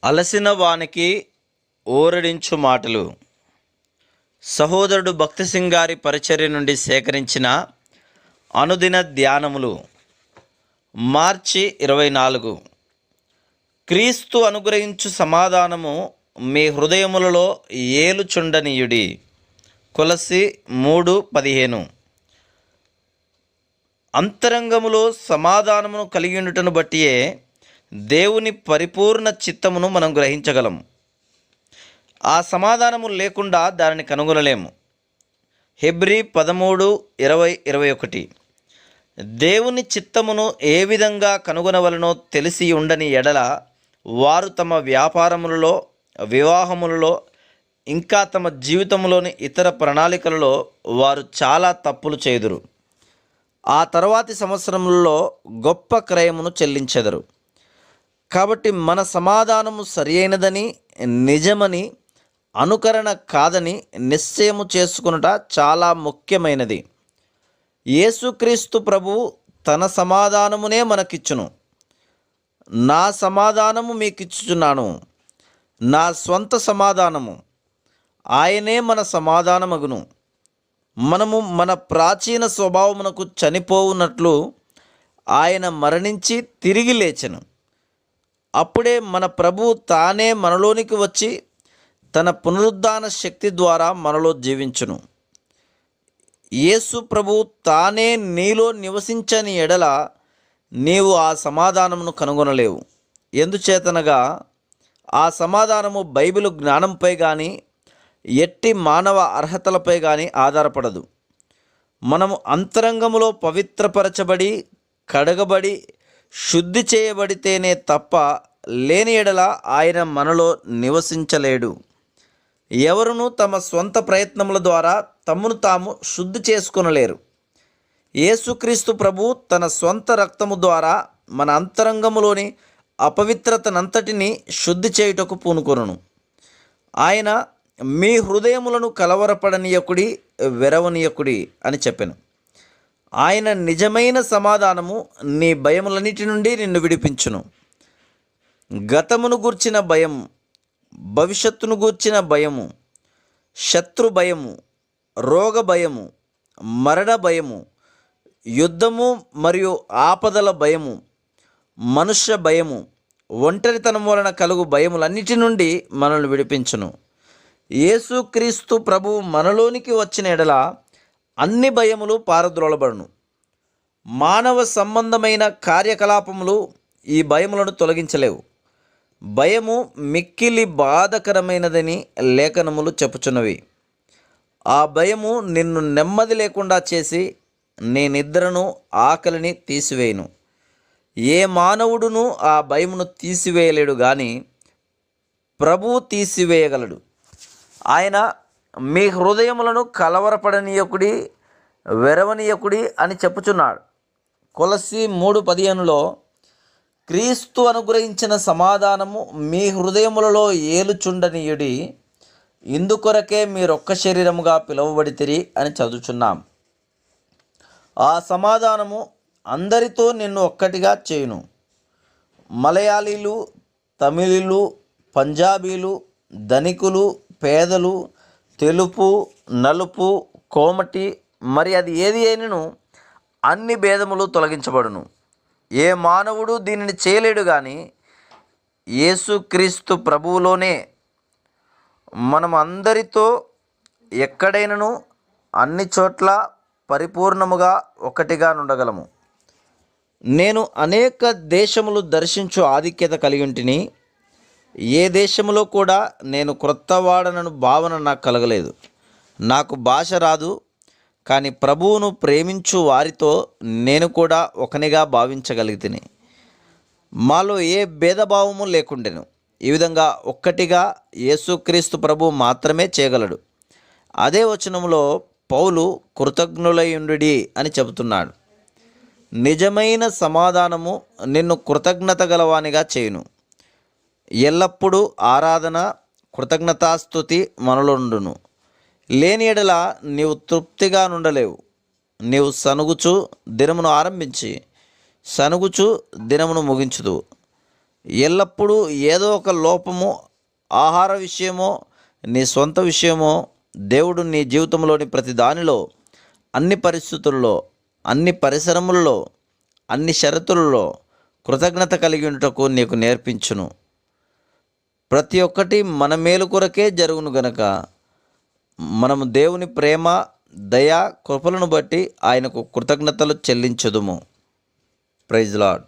అలసిన వానికి ఓరడించు మాటలు. సహోదరుడు భక్తి సింగ్ గారి పరిచర్య నుండి సేకరించిన అనుదిన ధ్యానములు. మార్చి 24. క్రీస్తు అనుగ్రహించు సమాధానము మీ హృదయములలో ఏలుచుండనీయుడి. కొలస్సీ 3:15. అంతరంగములో సమాధానమును కలిగియుండుటను బట్టియే దేవుని పరిపూర్ణ చిత్తమును మనం గ్రహించగలం. ఆ సమాధానము లేకుండా దానిని కనుగొనలేము. హెబ్రీ 13:20-21. దేవుని చిత్తమును ఏ విధంగా కనుగొనవలనో తెలిసి ఉండని ఎడల వారు తమ వ్యాపారములలో, వివాహములలో, ఇంకా తమ జీవితంలోని ఇతర ప్రణాళికలలో వారు చాలా తప్పులు చేయుదురు. ఆ తర్వాతి సంవత్సరములలో గొప్ప క్రయమును చెల్లించెదరు. కాబట్టి మన సమాధానము సరియైనదని, నిజమని, అనుకరణ కాదని నిశ్చయము చేసుకొనుట చాలా ముఖ్యమైనది. యేసుక్రీస్తు ప్రభువు తన సమాధానమునే మనకిచ్చును. నా సమాధానము మీకిచ్చుచున్నాను, నా స్వంత సమాధానము. ఆయనే మన సమాధానమగును. మనము మన ప్రాచీన స్వభావమునకు చనిపోవునట్లు ఆయన మరణించి తిరిగి లేచెను. అప్పుడే మన ప్రభువు తానే మనలోనికి వచ్చి తన పునరుద్ధాన శక్తి ద్వారా మనలో జీవించును. యేసు ప్రభువు తానే నీలో నివసించని ఎడల నీవు ఆ సమాధానమును కనుగొనలేవు. ఎందుచేతనగా ఆ సమాధానము బైబిలు జ్ఞానంపై కానీ, ఎట్టి మానవ అర్హతలపై కానీ ఆధారపడదు. మనము అంతరంగములో పవిత్రపరచబడి, కడగబడి, శుద్ధి చేయబడితేనే తప్ప లేని ఎడల ఆయన మనలో నివసించలేడు. ఎవరునూ తమ స్వంత ప్రయత్నముల ద్వారా తమను తాము శుద్ధి చేసుకొనలేరు. యేసుక్రీస్తు ప్రభు తన స్వంత రక్తము ద్వారా మన అంతరంగములోని అపవిత్రతనంతటిని శుద్ధి చేయుటకు పూనుకొనును. ఆయన మీ హృదయములను కలవరపడనీయకుడి, వెరవనీయకుడి అని చెప్పెను. ఆయన నిజమైన సమాధానము నీ భయములన్నిటి నుండి నిన్ను విడిపించును. గతమును గూర్చిన భయము, భవిష్యత్తును గూర్చిన భయము, శత్రు భయము, రోగ భయము, మరణ భయము, యుద్ధము మరియు ఆపదల భయము, మనుష్య భయము, ఒంటరితనం వలన కలుగు భయములన్నిటి నుండి మనల్ని విడిపించును. యేసుక్రీస్తు ప్రభువు మనలోనికి వచ్చిన ఎడల అన్ని భయములు పారద్రోలబడును. మానవ సంబంధమైన కార్యకలాపములు ఈ భయములను తొలగించలేవు. భయము మిక్కిలి బాధకరమైనదని లేఖనములు చెప్పుచున్నవి. ఆ భయము నిన్ను నెమ్మది లేకుండా చేసి నీ నిద్రను, ఆకలిని తీసివేయును. ఏ మానవుడును ఆ భయమును తీసివేయలేడు కానీ ప్రభువు తీసివేయగలడు. ఆయన మీ హృదయములను కలవరపడనీయకుడి, వెరవనీయకుడి అని చెప్పుచున్నాడు. కొలస్సీ 3:15లో క్రీస్తు అనుగ్రహించిన సమాధానము మీ హృదయములలో ఏలుచుండనీయుడి, ఇందుకొరకే మీరొక్క శరీరముగా పిలువబడితిరి అని చదువుచున్నాం. ఆ సమాధానము అందరితో నిన్ను ఒక్కటిగా చేయును. మలయాళీలు, తమిళులు, పంజాబీలు, ధనికులు, పేదలు, తెలుపు, నలుపు, కోమటి, మరి అది ఏది అయినను అన్ని భేదములు తొలగించబడును. ఏ మానవుడు దీనిని చేయలేడు కానీ యేసుక్రీస్తు ప్రభువులోనే మనం అందరితో ఎక్కడైనను అన్ని చోట్ల పరిపూర్ణముగా ఒకటిగా ఉండగలము. నేను అనేక దేశములు దర్శించు ఆధిక్యత కలిగి ఉంటిని. ఏ దేశంలో కూడా నేను క్రొత్తవాడనను భావన నాకు కలగలేదు. నాకు భాష రాదు, కానీ ప్రభువును ప్రేమించు వారితో నేను కూడా ఒకనిగా భావించగలిగితిని. మాలో ఏ భేదభావము లేకుండెను. ఈ విధంగా ఒక్కటిగా యేసుక్రీస్తు ప్రభువు మాత్రమే చేయగలడు. అదే వచనంలో పౌలు కృతజ్ఞులయుండుడి అని చెబుతున్నాడు. నిజమైన సమాధానము నిన్ను కృతజ్ఞత గలవానిగా చేయును. ఎల్లప్పుడూ ఆరాధన, కృతజ్ఞతాస్తుతి మనలో ఉండును. లేని ఎడల నీవు తృప్తిగా నుండలేవు. నీవు సనుగుచు దినమును ఆరంభించి సనుగుచు దినమును ముగించుదు. ఎల్లప్పుడూ ఏదో ఒక లోపము, ఆహార విషయమో, నీ సొంత విషయమో, దేవుడు నీ జీవితంలోని ప్రతి దానిలో, అన్ని పరిస్థితుల్లో, అన్ని పరిసరములలో, అన్ని షరతులలో కృతజ్ఞత కలిగి ఉంటకు నీకు నేర్పించును. ప్రతి ఒక్కటి మన మేలు కొరకే జరుగును గనక మనము దేవుని ప్రేమ, దయ, కృపలను బట్టి ఆయనకు కృతజ్ఞతలు చెల్లించుదుము. Praise lord.